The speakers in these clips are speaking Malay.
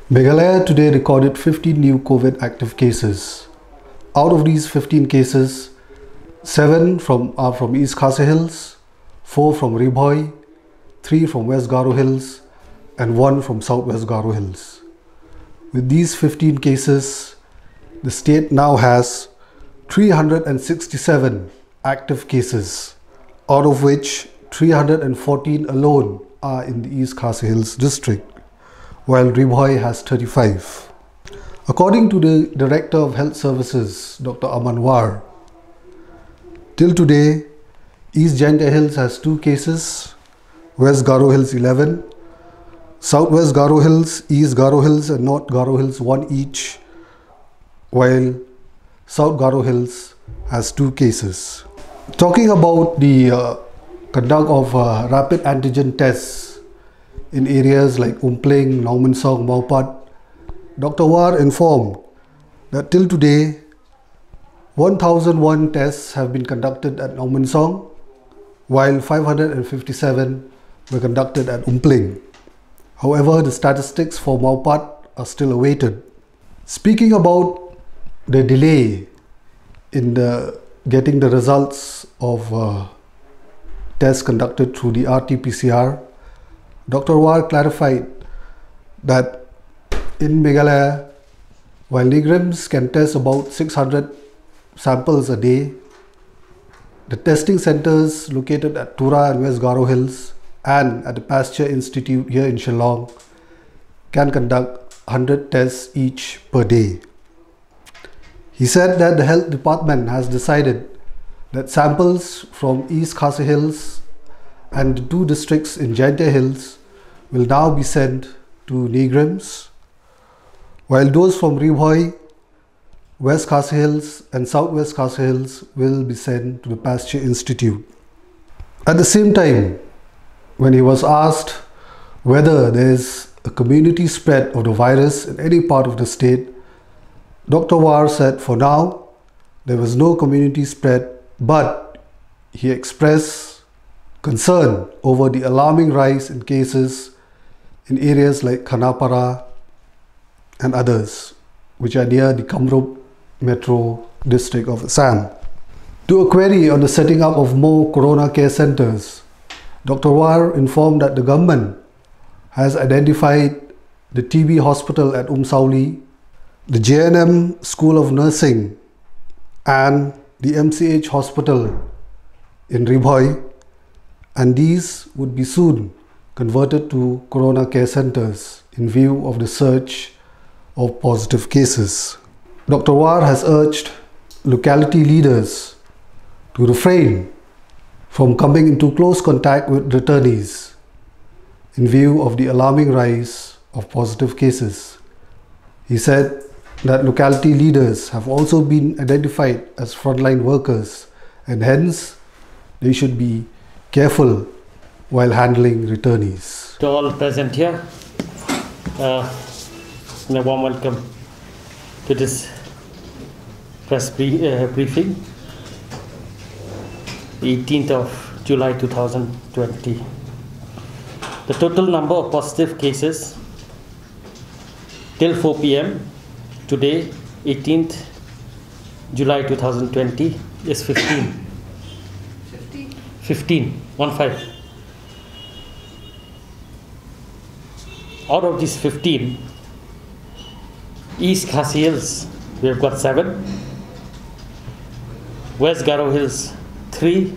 Meghalaya today recorded 15 new COVID active cases. Out of these 15 cases, 7 are from East Khasi Hills, 4 from Ribhoi, 3 from West Garo Hills, and 1 from Southwest Garo Hills. With these 15 cases, the state now has 367 active cases, out of which 314 alone are in the East Khasi Hills district, while Ribhoi has 35. According to the Director of Health Services, Dr. Aman War, till today, East Jaintia Hills has 2 cases, West Garo Hills 11, Southwest Garo Hills, East Garo Hills and North Garo Hills 1 each, while South Garo Hills has 2 cases. Talking about the conduct of rapid antigen tests in areas like Umpling, Naumansong, Maupat, Dr. War informed that till today, 1001 tests have been conducted at Naumansong, while 557 were conducted at Umpling. However, the statistics for Maupat are still awaited. Speaking about the delay in getting the results of tests conducted through the RT-PCR, Dr. War clarified that in Meghalaya, while Nigrims can test about 600 samples a day, the testing centers located at Tura and West Garo Hills and at the Pasteur Institute here in Shillong can conduct 100 tests each per day. He said that the health department has decided that samples from East Khasi Hills and the 2 districts in Jaintia Hills will now be sent to Nigrims, while those from Ribhoi, West Khasi Hills and Southwest Khasi Hills will be sent to the Pasteur Institute. At the same time, when he was asked whether there is a community spread of the virus in any part of the state, Dr. War said for now there was no community spread, but he expressed concern over the alarming rise in cases in areas like Khanapara and others, which are near the Kamrup Metro district of Assam. To a query on the setting up of more Corona care centers, Dr. War informed that the government has identified the TB hospital at Umsauli, the JNM School of Nursing and the MCH hospital in Ribhoi, and these would be soon converted to Corona care centers in view of the surge of positive cases. Dr. War has urged locality leaders to refrain from coming into close contact with returnees in view of the alarming rise of positive cases. He said that locality leaders have also been identified as frontline workers and hence they should be careful while handling returnees. To all present here, a warm welcome to this press briefing, 18th of July 2020. The total number of positive cases till 4 p.m. today, 18th July 2020, is 15. 15. Out of these 15, East Khasi Hills, we have got 7, West Garo Hills 3,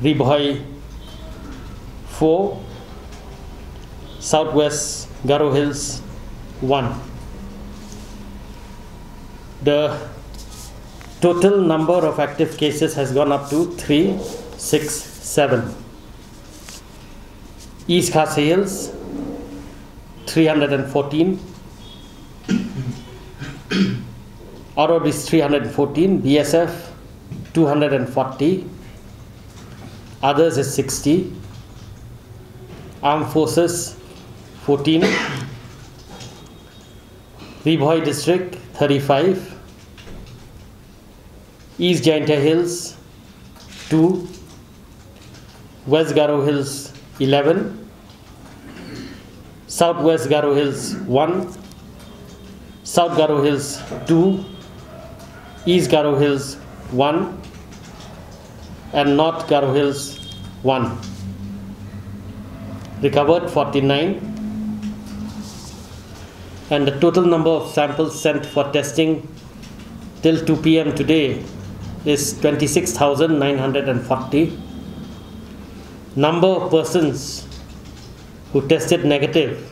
Ribhoi 4, Southwest Garo Hills 1. The total number of active cases has gone up to 367. East Khasi Hills 314. Out of these 314, BSF 240, others is 60, Armed Forces 14, Ribhoi District 35, East Jaintia Hills 2, West Garo Hills 11, Southwest Garo Hills 1, South Garo Hills 2, East Garo Hills 1, and North Garo Hills 1. Recovered 49, and the total number of samples sent for testing till 2 p.m. today is 26,940. Number of persons who tested negative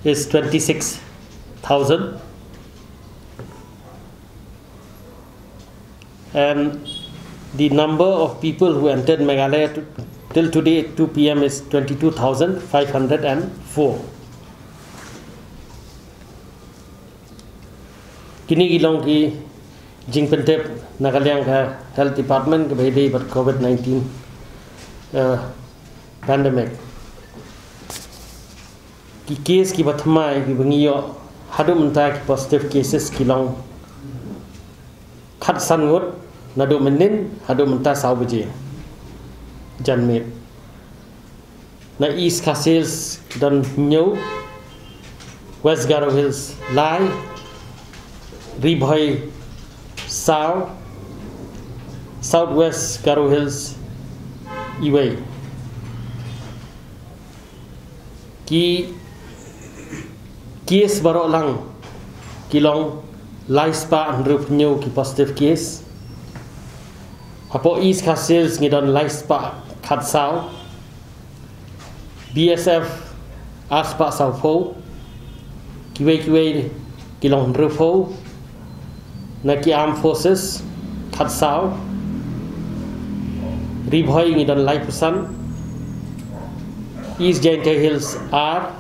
is 26,000, and the number of people who entered Meghalaya till today at 2 p.m. is 22,504. Kini gilong ki jing pentep Nagalyang ka Health Department ke bahidai ber COVID-19 pandemic. Ki case ki batmai ki bengiyo hadu mentah ki positive cases kilong khat sangut nadu menin hadu mentah sau beje janmit na East Castles dan New West Garo Hills Lai Ribhoi South Southwest Garo Hills Iway ki case barok lang kilong Lai Spa Andrup New ki positive case apo East Castles ngidon Lai Spa Khat Sao BSF Aspa Sao Pho kiwe kilong Rufo Naki Armed Forces Khat Sao Ribhoi ngidon Lai Pusan East Jaintia Hills R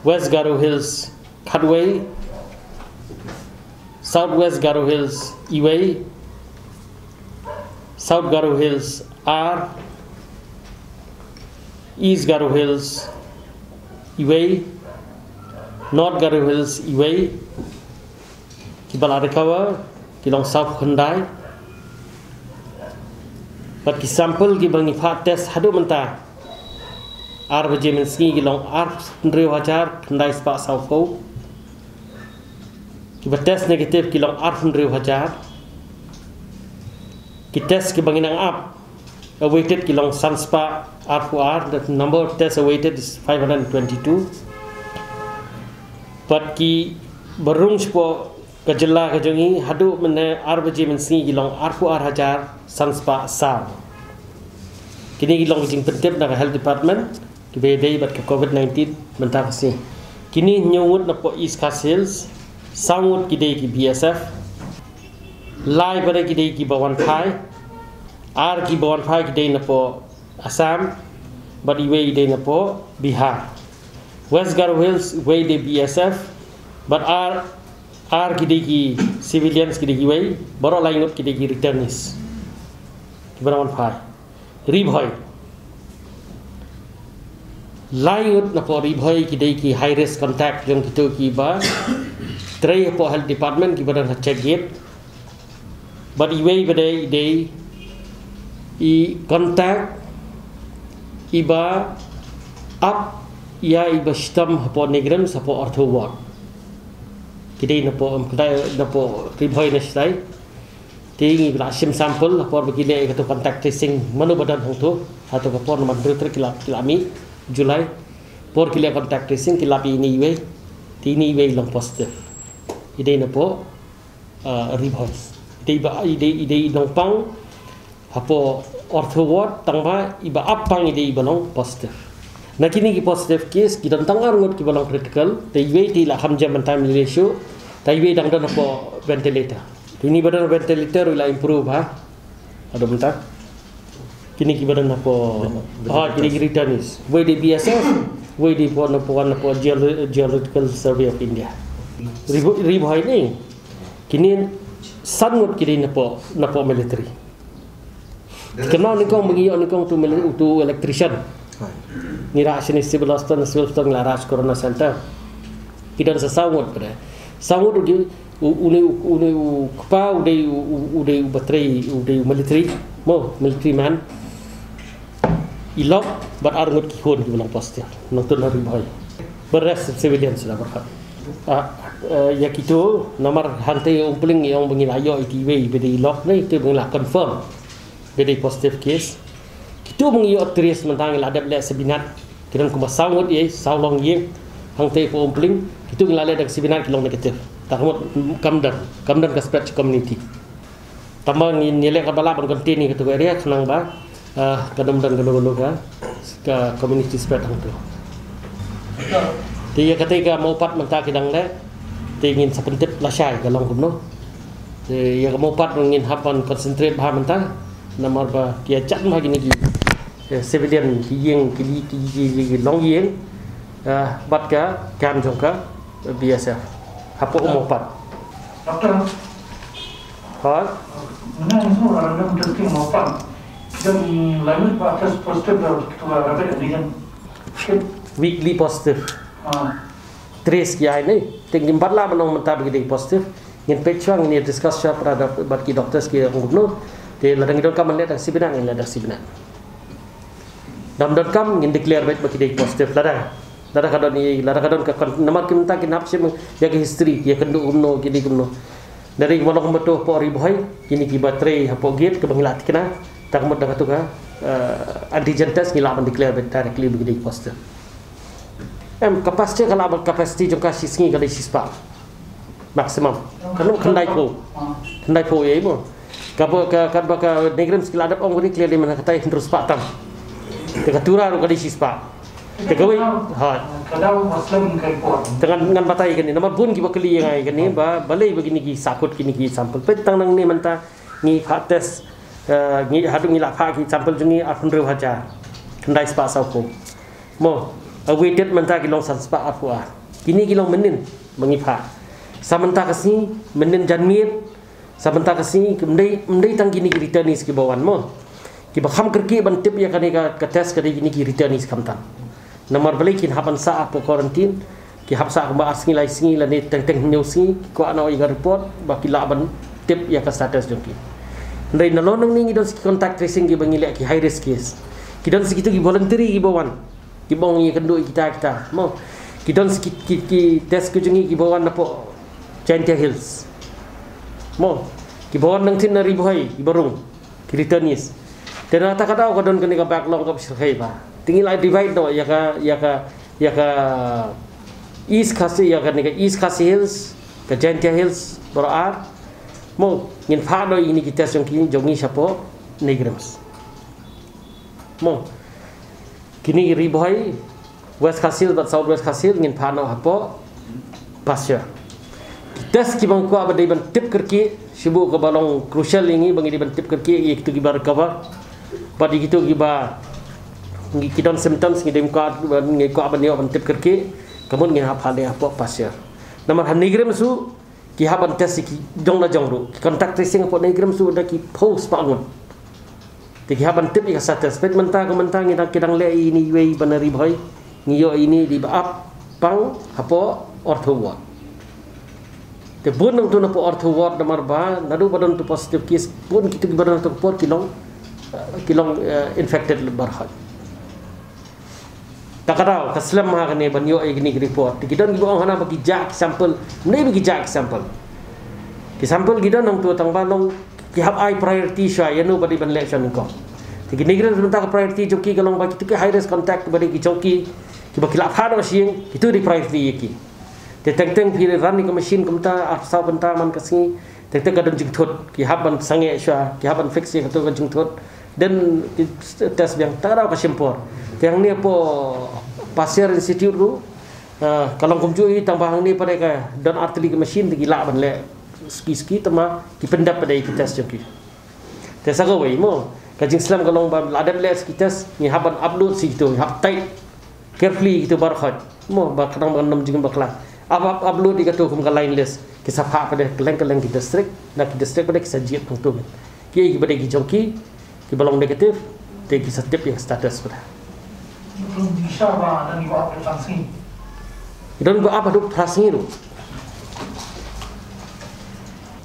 West Garo Hills Khatway Southwest Garo Hills Iway South Garo Hills R East Garo Hills Iway North Garo Hills Iway Kibala recover kilong South Khandai but ki sample ki bangi phat test hadu menta R Bajeminski kilong R Ndreu Hajar Khandai Spa South Pho ki test negative kilong R Ndreu Hajar ki test ki banginang up awaited kilong Sunspa R4R. The number of tests awaited is 522 but ki barung spo kajela kajongi hadu mena R Bajeminski kilong R4R Hajar Sunspa Sao kini kilong jing pentep na Health Department ki bedai bat ke COVID-19 mentah kasi kini nyawut na po East Castles sangut kidai ki BSF Lai pada kidai ki Bawan Phai R ki Bawan Phai kidai na po Assam but iwe kidai na po Bihar West Garo Hills iwe de BSF but R kidai ki civilians kidai ki iwe baru lainut kidai ki returnees ki Bawan Phai Ribhoi lainut na po Ribhoi kidai ki high risk contact yang kita ki ba tray po Health Department ki badan check gate but iwe badai day I contact iba up ya iba sistem po negran sa po ortho ward kidai na po Ribhoi na stay tingi bila sim sample po begini katu contact tracing manu badan hong tu atau po nomor 3 kilami Julai por kila contact tracing kilapi ini iwe tini iwe long positive idei na po Ribhoi idei nongpang hapo ortho ward tangba iba apang idei balong positive na kini ki positive case ki dan tangar ngot ki balong critical te iwe ti la hamja time ratio ta iwe dang dan po ventilator ini badan ventilator ila improve ha ada bentar kini ki badan po kini ki return is we di BSF we di po geological survey of India Ribhoi ni kini sangut kini na po military kenal ni kong mengiyo ni kong tu electrician ni ra sini civil hospital Laras Corona Center kita sa sangut pada sangut uni kpa udai battery udai military man ilok bat arngut kihun ki bilang positif nang tun hari boy beres civilian sudah berkat ya gitu nomor hantai umpling yang bengilayo ITW beda ilok ni itu bengilah confirm beda positif case itu mengiyo terus mentang iladap le sebinat kiran kuma sangut ye saulong ye hantai ko umpling itu ngilale dak sebinat kilong negatif takmut kamdan ka spread community tambah nilai kabala ban kontin ni ketu area senang ba kadam dan gelo ka community spread hang tu dia ketika mau pat mentah kidang le ingin sepentip lasai kalong kumno dia mau pat ingin hapan concentrate bah mentah nomor ba dia chat mah gini civilian yang ki long yang bat ka kam jongka biasa hapo mau pat dokter ha mana semua orang yang terkini mau pat dan lain atas positif ketua rapat dengan weekly positif tres ki ai ni tinggi empat lah menong mentah begini positif ngin pechuang ni discuss sya pada bat ki doctors ki ngubno de ladang idon kam le dak sibinan ni ladang sibinan dam.com ngin declare bet bagi positif ladang kadon ka namar ki mentah ki napsi ya ki history ya kendu umno ki di umno dari molong betuh po riboy kini ki baterai hapo gate ke bangilat kena tak mud dak tu ka antigen test ngila ban declare bet directly bagi positif kapasiti kalau abang kapasiti jangka sisngi kalau sispa maksimum kalau kendai po ya ibu kalau negram skill adap orang ini clear di mana kata terus patam ketura kalau sispa tegawi kalau muslim kaipuan dengan batai kan ni nomor pun kita keli yang ai kan ni balai begini ki sakut kini ki sampel petang nang ni mentah ni fat test ni hadu ni lapha ki sampel jungi 800 hajar kendai spa sauko mo awaited mentah kilong sanspa afwa kini kilong menin mengipa samenta kasih menin janmir samenta kasih mendai tang kini returnis ki bawan mo ki bakham kerki ban tip ya kani ka test kadi kini ki returnis kamtan nomor balik kin hapan sa apo quarantine ki hapsa ba asngi lai singi la ne teng neusi ko ana iga report ba ki laban tip ya ka status jongki ndai nalonang ni ngidon contact tracing ki bangilek ki high risk case kidon segitu ki voluntary ki bawan kibong ni kenduk kita mau kita ki test kujungi ki bawan napo Chantia Hills mau ki bawan nang tin ribu hai ki barung ki returnis dan rata kata ko don kene ka backlog ka sirkai ba tingil ai divide no ya ka East Khasi ya ka ni ka East Khasi Hills ka Chantia Hills berar mau ngin phado ini kita test ki jongi sapo negrams mau kini riboy West Khasil bat South West Khasil ngin phano hapo pasya tes ki bang ko abadai ban tip kerki sibu ko balong crucial ini bangi ban tip kerki itu gibar cover padi gitu giba ngi kidon symptoms ngi dem ko ngi ko abani ban tip kerki kamun ngin haphale hapo pasya namar hanigram su ki haban tes ki jong la jongru contact tracing hapo nigram su da ki post pangun tiki haban tip ika satisfied mentah kita kidang le ini wei banari boy ngiyo ini di baap pang hapo ortho ward te pun nang tu napo ortho ward namar ba nadu badan tu positive case pun kita badan tu por kilong infected barhat takadau kaslam ha kane banyo ini report tikidon gibo hana bagi jak sample nei bagi jak sample ki sample gidon nang tu tang balong ki hab ai priority sha yanu badi ban election ko tiki negran sebentar ke priority joki kalau bagi tu ke high risk contact badi ki joki ki baki la phado siang itu di priority ki te teng phi ran ni ko machine kumta afsa banta man kasni teng kadon jing thot ki haban sange sha ki haban fix ki to jing thot dan tes yang tarau ka sempor yang ni po pasir institute ru kalau kumjui tambah ni pada ka don artillery ke machine tiki la ban le ski tama ki pendap pada ki test joki tes aga wei mo kajing Islam kalau ada les kita ni haban upload situ hab tight carefully itu barkhat mo ba kadang nam jing bakla upload di katu kum lain les kisah pa pada keleng ki district nak ki district pada kisah jiat tu ki pada ki joki ki balong negatif te ki setip yang status pada bisa ba dan gua aplikasi dan gua apa tu prasni tu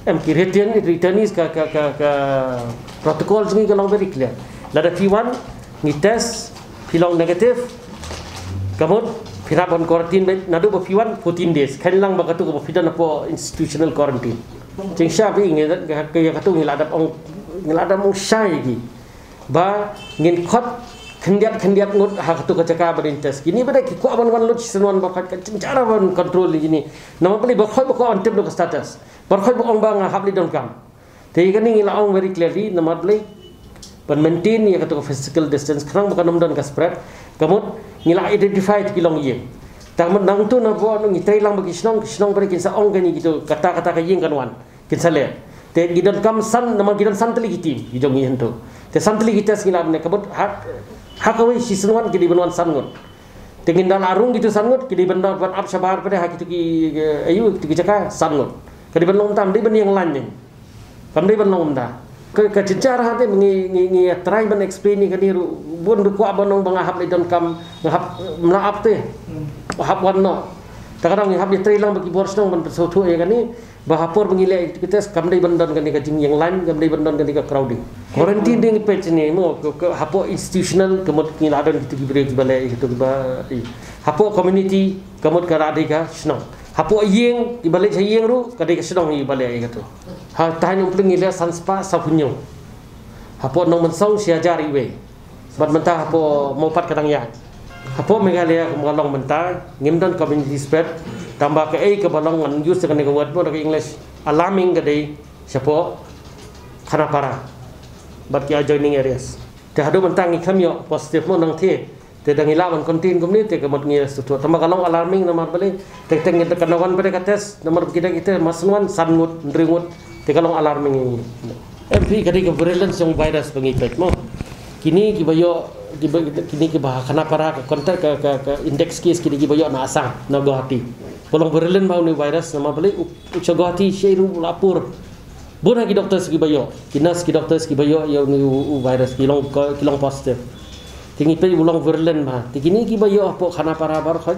ki returnis ka protokol jingi kalau very clear lada T1 ni test pilong negatif kamut pinap on quarantine nadu ba piwan 14 days kailang ba katu ba pidan po institutional quarantine jeng sya bi ngi kaya katu ngi ladap ong syai gi ba ngin khot kendiat ngut ha katu kacaka berintes gini bada ki ko aban wan lut senwan ba khat cara ban control gini nama beli ba khoi ba ko on tip do status ba khoi ba ong ba nga habli don kam te gani ngi la ong very clearly nama beli ban maintain ya katu physical distance khrang ba kanum don ka spread kamut ngila identify kilong ye tang nang tu na bo ngi tailang bagi snong pada kinsa ong gani gitu kata-kata ka yeng kanwan kinsa le te gidan kam san nama gidan santli gitim gidong yen tu te santli gitas ngila ne kabut hakawi si senwan kidi benwan sangut te ngindal arung gitu sangut kidi benda buat ab sabar pada hak itu ki ayu itu jaka sangut kadi benong tam di ben yang lanjeng kam di benong da ke cecara hati ngi try ban explain ni kani bun du kwa banong bangahap le don kam ngahap mlaap te hap wanno takadang ngahap di try lang bagi bor snong ban persotu ya kani bahapor bangile kita kam dai bandon kani ka jing yang lain kam dai bandon kani ka crowding quarantine ding page ni mo hapo institutional kemot ngi ladon gitu gibre gibale gitu ba hapo community kemot ka radika snong hapo yeng gibale yeng ru kadai ka snong gibale gitu ha tahan umpling ila sanspa sapunyo hapo nong mensong siajari we bat mentah hapo mopat kadang ya hapo megalia kemalong mentah ngimdan community spread tambah ke ke balong ngan use kan ke word mo ke english alarming kadai siapo kana para bat ki adjoining areas te hadu mentang ngi kamyo positif mo nang the te dang ilawan kontin community ke mod ngi sutu tambah kalong alarming nomor bali tek tek ngit kanawan pada ka test nomor kita masnuan sanmut ndringut te kalong alarming MP kadi ke virulence yang virus pengipet mo kini kibayo kini kibah kana para ke kontak ke index case kini kibayo na asang na Guwahati polong virulent mau ni virus nama bali uca Guwahati sheiru lapur bona ki doktor kibayo kinas ki doktor kibayo yang virus kilong positif tingi pe ulong virulent ma tikini kibayo apo kana para bar khoj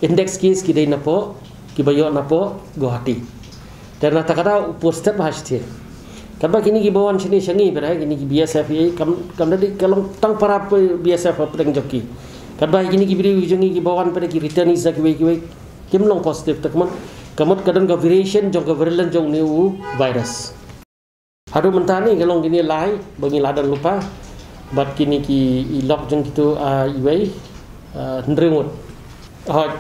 index case kidai napo kibayo napo Guwahati dan kata upur step hasti Kadang kini kibawan sini sangi berai kini BSF kam tadi kalau tang para BSF pedang joki. Kadang kini kibiri ujungi kibawan pada ki return isa kibai kim long positif tak kamut kadang ka variation jong ka virulent jong new virus. Haru mentani kalau kini lai bagi ladan lupa bat kini ki lock jong kitu iwai ndrengut.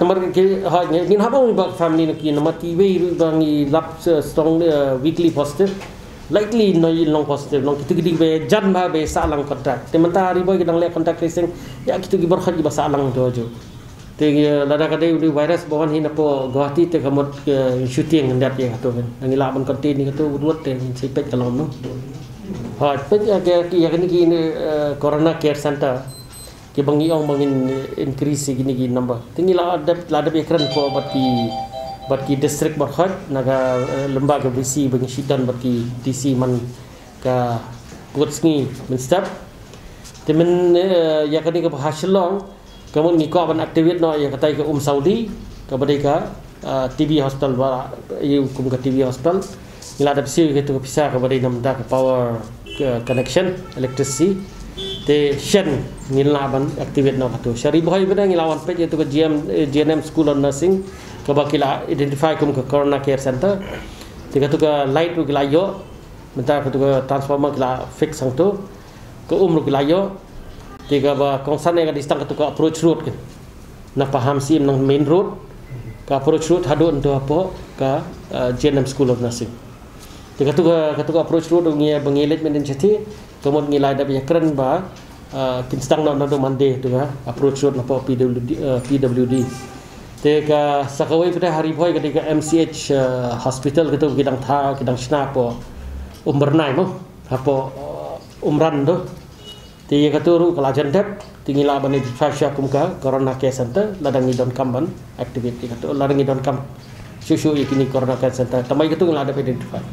Nomor ke ngin haba bag family ki nomor TV bangi lap strong weekly positive likely no long positive long kitu gidi be jan ba be salang kontak te mentari boy gedang le kontak tracing ya kitu gi berkhaj ba salang do jo te lada kadai virus bawan hina po Guwahati te kamot shooting ndat ya to ben ngila ban kontin ni to ruot te sipet kalom no ha pe ya kini ki corona care center ki bangi ong bangin increase gini gi number tingila ada ekran ko bat ki district berkhad naga lembaga BC bagi sidan bat ki DC man ka putsngi men step temen ya kani ka hasilong kamu ni ko ban activate no ya katai ka Saudi ka badai ka TB hospital ba yu kum ka TB hospital ila ada bisi gitu bisa ka badai namda ka power connection electricity te shen ngila ban activate no katu syari boy beda ngilawan pe itu ke GNM School of Nursing ke bakila identify kum ke corona care center tiga tu ke light ru gilayo bentar ke tu ke transformer gila fix sang tu ke ru gilayo tiga ba kongsan yang distang ke tu ke approach road ke na paham sim nang main road ke approach road hadu untuk apa ke GNM School of Nursing tiga tu ke approach road ngi bangilet menen chati kemudian ngilai da keren ba kinstang no mande tu ka approach road na po PWD te ka sakawai pada hari boy ketika MCH hospital gitu kidang tha kidang sna po umernai mo apo umran do te ka turu kalajan dep tingila bani fasya kumka corona care center ladang idon kamban activity ka to ladang idon kam susu ikini corona care center tamai gitu ngila ada identify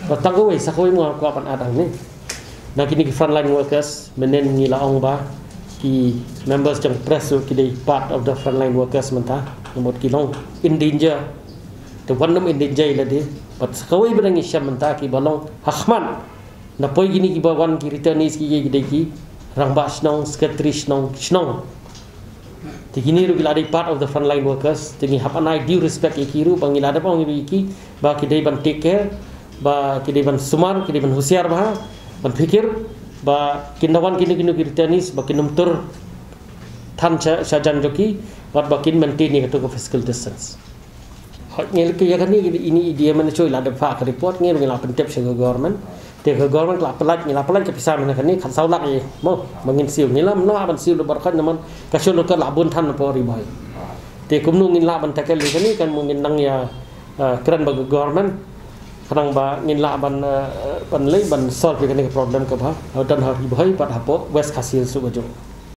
patangoi sakawai mo ko apan adang ni na kini frontline workers menen ngila ong ba ki members jang press ki part of the frontline workers mentah nomor kilong in danger the one in danger la de but sakawai berang isya mentah ki balong hakman na poi gini ki bawan ki returnees ki rangba snong secretary snong tigini ru bila part of the frontline workers tingi hapanai due respect ikiru bangila ada pang iki ba kidai ban take care ba kidai ban sumar kidai ban husiar ba ban fikir ba kindawan kini kirtanis ba kinum tur than sajan joki ba kin maintain ni to physical distance ngel ke yakani ini dia mana choi la da fa report ngel ngela pentep se government te government la pelat ke pisah mana kan ni khan sau lak ye mo mangin siu ni lam no ban siu bar khan naman ka shon ka la bun than po ri bai te kumnu ngin la ban takel ni kan ni kan mungin nang ya kran ba government kadang ba ngin la ban le ban solve ke ni problem ka ba dan ha ri bai pat ha po west khasil su ba jo